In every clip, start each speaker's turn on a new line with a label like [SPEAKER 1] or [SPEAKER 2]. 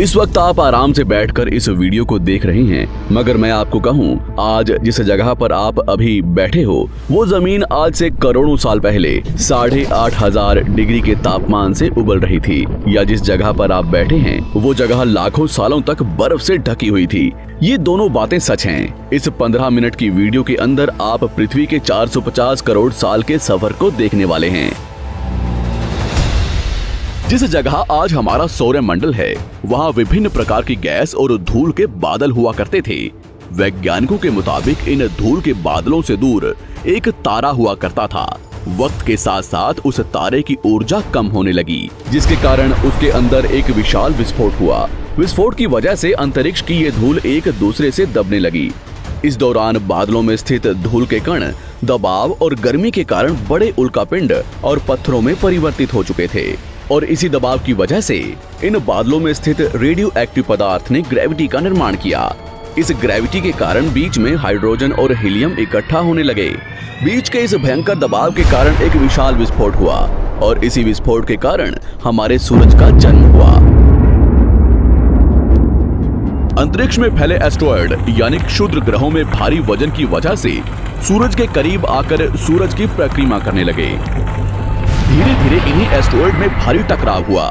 [SPEAKER 1] इस वक्त आप आराम से बैठकर इस वीडियो को देख रहे हैं, मगर मैं आपको कहूं, आज जिस जगह पर आप अभी बैठे हो वो जमीन आज से करोड़ों साल पहले 8,500 डिग्री के तापमान से उबल रही थी, या जिस जगह पर आप बैठे हैं वो जगह लाखों सालों तक बर्फ से ढकी हुई थी। ये दोनों बातें सच हैं। इस 15 मिनट की वीडियो के अंदर आप पृथ्वी के 450 करोड़ साल के सफर को देखने वाले हैं। जिस जगह आज हमारा सौरमंडल है, वहाँ विभिन्न प्रकार की गैस और धूल के बादल हुआ करते थे। वैज्ञानिकों के मुताबिक इन धूल के बादलों से दूर एक तारा हुआ करता था। वक्त के साथ साथ उस तारे की ऊर्जा कम होने लगी, जिसके कारण उसके अंदर एक विशाल विस्फोट हुआ। विस्फोट की वजह से अंतरिक्ष की ये धूल एक दूसरे से दबने लगी। इस दौरान बादलों में स्थित धूल के कण दबाव और गर्मी के कारण बड़े उल्कापिंड और पत्थरों में परिवर्तित हो चुके थे, और इसी दबाव की वजह से इन बादलों में स्थित रेडियो एक्टिव पदार्थ ने ग्रेविटी का निर्माण किया। इस ग्रेविटी के कारण बीच में हाइड्रोजन और हीलियम इकट्ठा होने लगे। बीच के इस भयंकर दबाव के कारण एक विशाल विस्फोट हुआ, और इसी विस्फोट के कारण हमारे सूरज का जन्म हुआ। अंतरिक्ष में फैले एस्टेरॉयड यानी क्षुद्र ग्रहों में भारी वजन की वजह से सूरज के करीब आकर सूरज की परिक्रमा करने लगे। धीरे धीरे इन्हीं एस्टेरॉयड में भारी टकराव हुआ,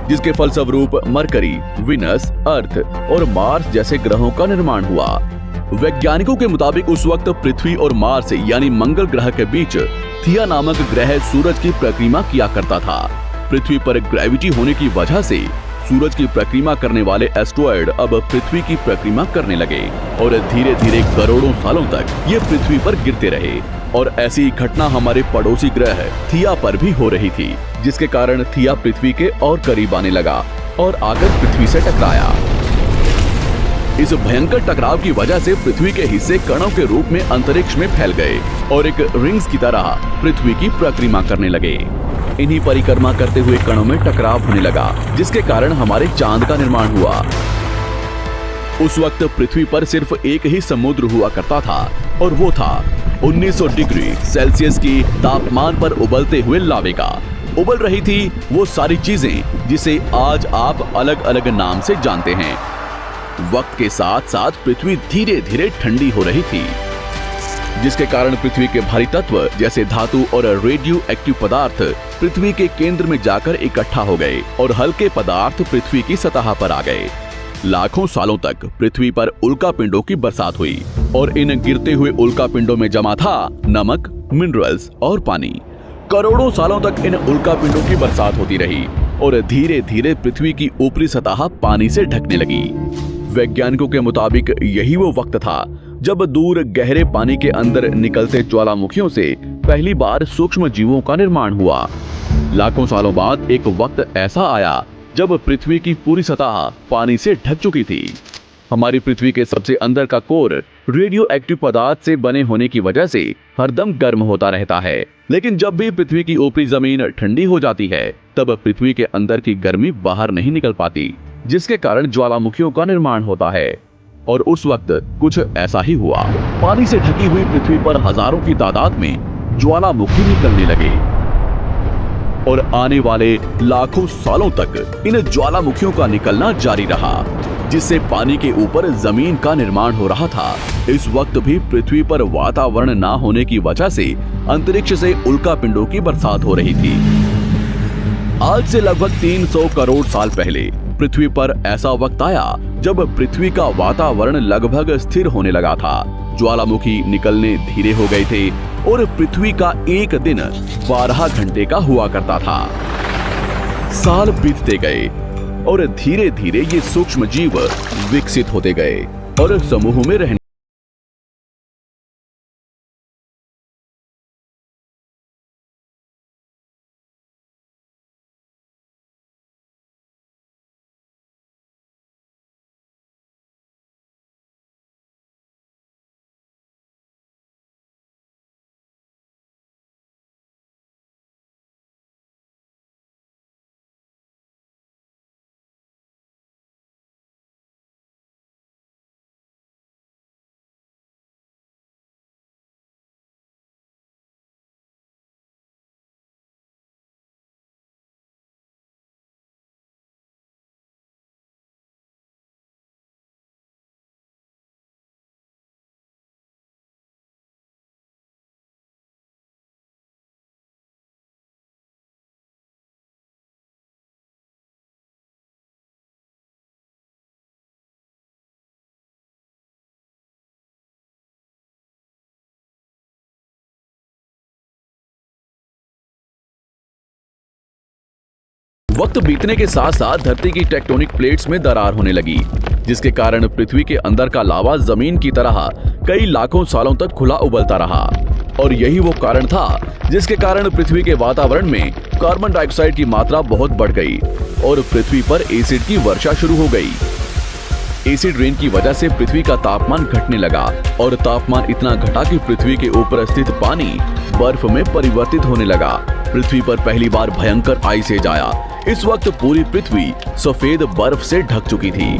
[SPEAKER 1] जिसके फलस्वरूप मरकरी, विनस, अर्थ और मार्स जैसे ग्रहों का निर्माण हुआ। वैज्ञानिकों के मुताबिक उस वक्त पृथ्वी और मार्स यानी मंगल ग्रह के बीच थिया नामक ग्रह सूरज की परिक्रमा किया करता था। पृथ्वी पर ग्रेविटी होने की वजह से सूरज की परिक्रमा करने वाले एस्टेरॉयड अब पृथ्वी की परिक्रमा करने लगे, और धीरे धीरे करोड़ों सालों तक ये पृथ्वी पर गिरते रहे। और ऐसी घटना हमारे पड़ोसी ग्रह थिया पर भी हो रही थी, जिसके कारण थिया पृथ्वी के और करीब आने लगा और आकर पृथ्वी से टकराया। इस भयंकर टकराव की वजह से पृथ्वी के हिस्से कणों के रूप में अंतरिक्ष में फैल गए और एक रिंग्स की तरह पृथ्वी की परिक्रमा करने लगे। इन्हीं परिक्रमा करते हुए कणों में टकराव होने लगा, जिसके कारण हमारे चांद का निर्माण हुआ। उस वक्त पृथ्वी पर सिर्फ एक ही समुद्र हुआ करता था, और वो था 1900 डिग्री सेल्सियस की तापमान पर उबलते हुए लावे का। उबल रही थी वो सारी चीजें जिसे आज आप अलग अलग नाम से जानते हैं। वक्त के साथ साथ पृथ्वी धीरे धीरे ठंडी हो रही थी, जिसके कारण पृथ्वी के भारी तत्व जैसे धातु और रेडियो एक्टिव पदार्थ पृथ्वी के केंद्र में जाकर इकट्ठा हो गए, और हल्के पदार्थ पृथ्वी की सतह पर आ गए। लाखों सालों तक पृथ्वी पर उल्कापिंडों की बरसात हुई, और इन गिरते हुए उल्कापिंडों में जमा था नमक, मिनरल्स और पानी। करोड़ों सालों तक इन उल्कापिंडों की बरसात होती रही, और धीरे धीरे पृथ्वी की ऊपरी सतह पानी से ढकने लगी। वैज्ञानिकों के मुताबिक यही वो वक्त था जब दूर गहरे पानी के अंदर निकलते ज्वालामुखियों से पहली बार सूक्ष्म जीवों का निर्माण हुआ। लाखों सालों बाद एक वक्त ऐसा आया जब पृथ्वी की पूरी सतह पानी से ढक चुकी थी। हमारी पृथ्वी के सबसे अंदर का कोर रेडियो एक्टिव पदार्थ से बने होने की वजह से हरदम गर्म होता रहता है, लेकिन जब भी पृथ्वी की ऊपरी जमीन ठंडी हो जाती है, तब पृथ्वी के अंदर की गर्मी बाहर नहीं निकल पाती, जिसके कारण ज्वालामुखियों का निर्माण होता है। और उस वक्त कुछ ऐसा ही हुआ। पानी से ढकी हुई पृथ्वी पर हजारों की तादाद में ज्वालामुखी निकलने लगे, और आने वाले लाखों सालों तक इन ज्वालामुखियों का निकलना जारी रहा, जिससे पानी के ऊपर जमीन का निर्माण हो रहा था। इस वक्त भी पृथ्वी पर वातावरण ना होने की वजह से अंतरिक्ष से उल्कापिंडों की बरसात हो रही थी। आज से लगभग 300 करोड़ साल पहले पृथ्वी पर ऐसा वक्त आया जब पृथ्वी का वातावरण लगभग स्थिर होने लगा था। ज्वालामुखी निकलने धीरे हो गए थे, और पृथ्वी का एक दिन 12 घंटे का हुआ करता था। साल बीतते गए, और धीरे धीरे ये सूक्ष्म जीव विकसित होते गए और समूह में रहने वक्त बीतने के साथ साथ धरती की टेक्टोनिक प्लेट्स में दरार होने लगी, जिसके कारण पृथ्वी के अंदर का लावा जमीन की तरह कई लाखों सालों तक खुला उबलता रहा। और यही वो कारण था जिसके कारण पृथ्वी के वातावरण में कार्बन डाइऑक्साइड की मात्रा बहुत बढ़ गई और पृथ्वी पर एसिड की वर्षा शुरू हो गई। एसिड रेन की वजह से पृथ्वी का तापमान घटने लगा और तापमान इतना घटा कि पृथ्वी के ऊपर स्थित पानी बर्फ में परिवर्तित होने लगा। पृथ्वी पर पहली बार भयंकर आइस एज आया। इस वक्त पूरी पृथ्वी सफेद बर्फ से ढक चुकी थी।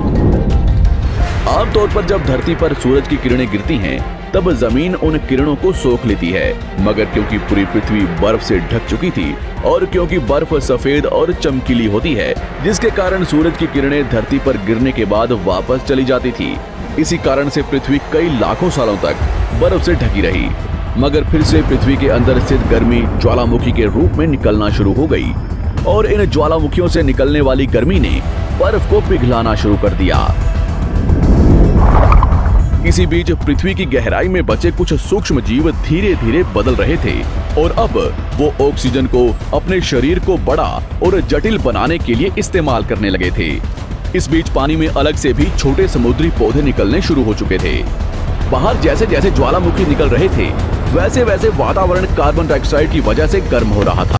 [SPEAKER 1] आमतौर पर जब धरती पर सूरज की किरणें गिरती हैं, तब जमीन उन किरणों को सोख लेती है, मगर क्योंकि पूरी पृथ्वी बर्फ से ढक चुकी थी और क्योंकि बर्फ सफेद और चमकीली होती है, जिसके कारण सूरज की किरणें धरती पर गिरने के बाद वापस चली जाती थी। इसी कारण से पृथ्वी कई लाखों सालों तक बर्फ से ढकी रही, मगर फिर से पृथ्वी के अंदर स्थित गर्मी ज्वालामुखी के रूप में निकलना शुरू हो गई और इन ज्वालामुखियों से निकलने वाली गर्मी ने बर्फ को पिघलाना शुरू कर दिया। इसी बीच पृथ्वी की गहराई में बचे कुछ सूक्ष्म जीव धीरे धीरे बदल रहे थे और अब वो ऑक्सीजन को अपने शरीर को बड़ा और जटिल बनाने के लिए इस्तेमाल करने लगे थे। इस बीच पानी में अलग से भी छोटे समुद्री पौधे निकलने शुरू हो चुके थे। बाहर जैसे जैसे ज्वालामुखी निकल रहे थे, वैसे वैसे वातावरण कार्बन डाइऑक्साइड की वजह से गर्म हो रहा था।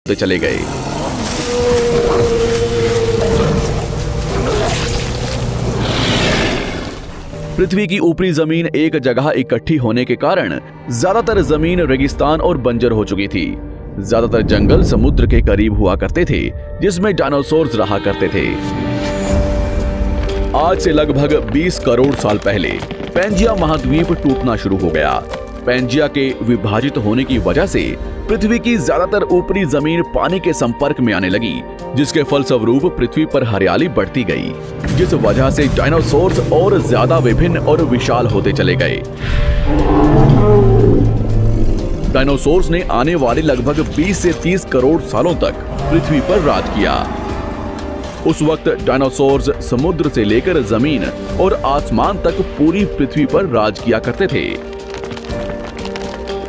[SPEAKER 1] चले गए। पृथ्वी की ऊपरी जमीन एक जगह इकट्ठी होने के कारण ज्यादातर जमीन रेगिस्तान और बंजर हो चुकी थी। ज्यादातर जंगल समुद्र के करीब हुआ करते थे, जिसमें डायनासोर्स रहा करते थे। आज से लगभग 20 करोड़ साल पहले पैंजिया महाद्वीप टूटना शुरू हो गया। पैंजिया के विभाजित होने की वजह से पृथ्वी की ज्यादातर ऊपरी जमीन पानी के संपर्क में आने लगी, जिसके फलस्वरूप पृथ्वी पर हरियाली बढ़ती गई, जिस वजह से डायनासोर्स और ज्यादा विभिन्न और विशाल होते चले गए। डायनासोर्स ने आने वाले लगभग 20 से 30 करोड़ सालों तक पृथ्वी पर राज किया। उस वक्त डायनासोर्स समुद्र से लेकर जमीन और आसमान तक पूरी पृथ्वी पर राज किया करते थे।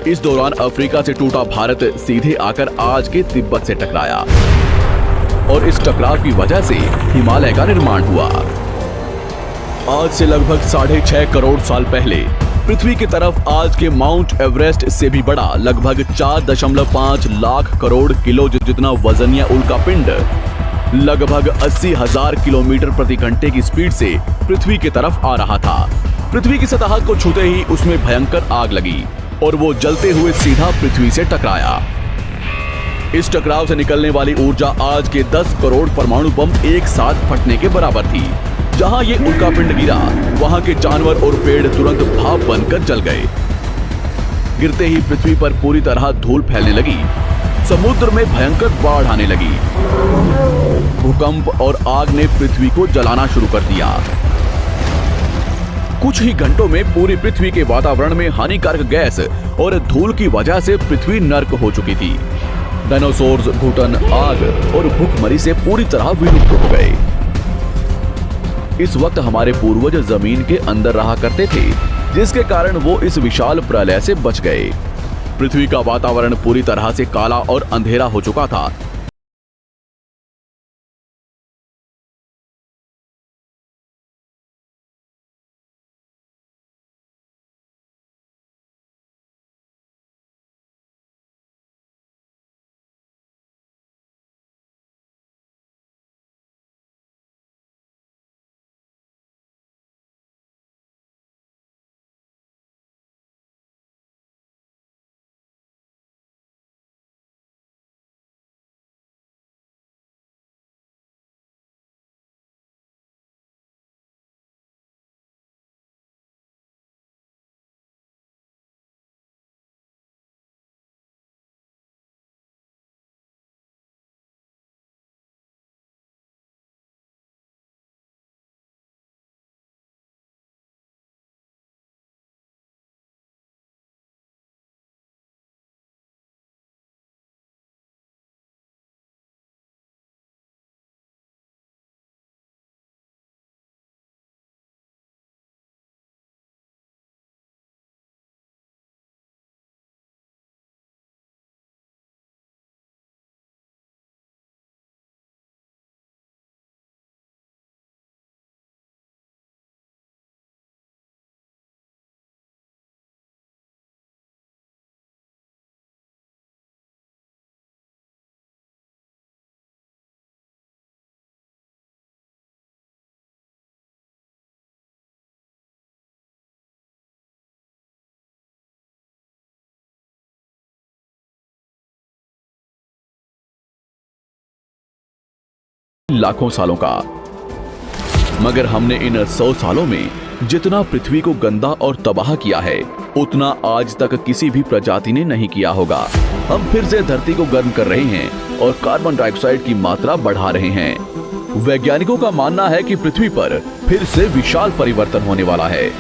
[SPEAKER 1] इस दौरान अफ्रीका से टूटा भारत सीधे आकर आज के तिब्बत से टकराया और इस टकराव की वजह से हिमालय का निर्माण हुआ। आज से लगभग 6.5 करोड़ साल पहले पृथ्वी की तरफ आज के माउंट एवरेस्ट से भी बड़ा लगभग 4.5 लाख करोड़ किलो जितना वजनिया उल्कापिंड लगभग 80,000 किलोमीटर प्रति घंटे की स्पीड से पृथ्वी की तरफ आ रहा था। पृथ्वी की सतह को छूते ही उसमें भयंकर आग लगी और वो जलते हुए सीधा पृथ्वी से टकराया। इस टकराव से निकलने वाली ऊर्जा आज के 10 करोड़ परमाणु बम एक साथ फटने के बराबर थी। जहां ये उल्कापिंड गिरा, वहां के जानवर और पेड़ तुरंत भाप बनकर जल गए। गिरते ही पृथ्वी पर पूरी तरह धूल फैलने लगी। समुद्र में भयंकर बाढ़ आने लगी। भूकंप और आग ने पृथ्वी को जलाना शुरू कर दिया। कुछ ही घंटों में पूरी पृथ्वी के वातावरण में हानिकारक गैस और धूल की वजह से पृथ्वी नर्क हो चुकी थी। डायनासोर्स, घुटन, आग और भूखमरी से पूरी तरह विलुप्त हो गए। इस वक्त हमारे पूर्वज जमीन के अंदर रहा करते थे, जिसके कारण वो इस विशाल प्रलय से बच गए। पृथ्वी का वातावरण पूरी तरह से काला और अंधेरा हो चुका था। लाखों सालों का, मगर हमने इन 100 सालों में जितना पृथ्वी को गंदा और तबाह किया है, उतना आज तक किसी भी प्रजाति ने नहीं किया होगा। हम फिर से धरती को गर्म कर रहे हैं और कार्बन डाइऑक्साइड की मात्रा बढ़ा रहे हैं। वैज्ञानिकों का मानना है कि पृथ्वी पर फिर से विशाल परिवर्तन होने वाला है।